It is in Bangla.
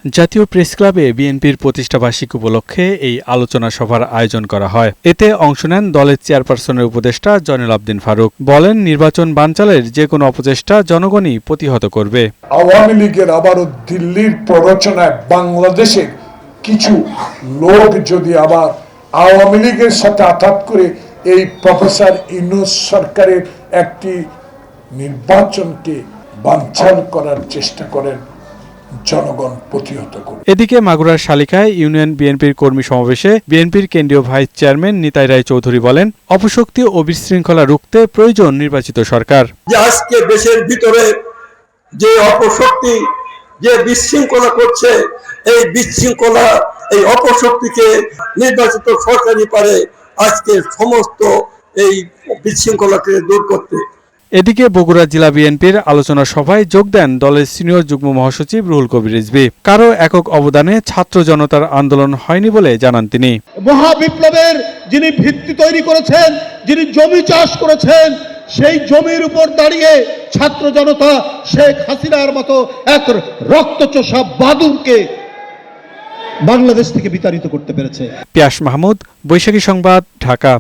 জাতীয় প্রেস ক্লাবে বিএনপির প্রতিষ্ঠাবার্ষিকী উপলক্ষে এই আলোচনা সভার আয়োজন করা হয়। এতে অংশ নেন দলের চেয়ারপারসনের উপদেষ্টা জয়নুল আবদিন ফারুক। বলেন, নির্বাচন বানচালের যে কোনো অপচেষ্টা জনগণই প্রতিহত করবে। আওয়ামী লীগের আবারও দিল্লির প্ররোচনায় বাংলাদেশের কিছু লোক যদি আবার আওয়ামী লীগের সাথে আঘাত করে এই প্রফেসর ইউনূস সরকারের একটি নির্বাচনকে বানচাল করার চেষ্টা করেন, জনগণ প্রতিহত করবে। এদিকে মাগুরার শালিকায় ইউনিয়ন বিএনপির কর্মী সমাবেশে বিএনপির কেন্দ্রীয় ভাইস চেয়ারম্যান নিতাই রায় চৌধুরী বলেন, অপশক্তি ও বিশৃঙ্খলা রুখতে প্রয়োজন নির্বাচিত সরকার। আজকে দেশের ভিতরে যে অপশক্তি যে বিশৃঙ্খলা করছে, এই বিশৃঙ্খলা এই অপশক্তিকে নির্বাচিত সরকারই পারে আজকে সমস্ত এই বিশৃঙ্খলাকে দূর করতে। এদিকে বগুড়া জেলা বিএনপির আলোচনা সভায় যোগ দেন দলের সিনিয়র যুগ্ম মহাসচিব রুহুল কবির রিজভী। কারো একক অবদানে ছাত্র জনতার আন্দোলন হয়নি বলে জানান তিনি। মহাবিপ্লবের যিনি ভিত্তি তৈরি করেছেন, যিনি জমি চাষ করেছেন, সেই জমির উপর দাঁড়িয়ে ছাত্র জনতা শেখ হাসিনার মতো এক রক্তচোষা বাদুড়কে বাংলাদেশ থেকে বিতাড়িত করতে পেরেছে। পিয়াস মাহমুদ, বৈশাখী সংবাদ, ঢাকা।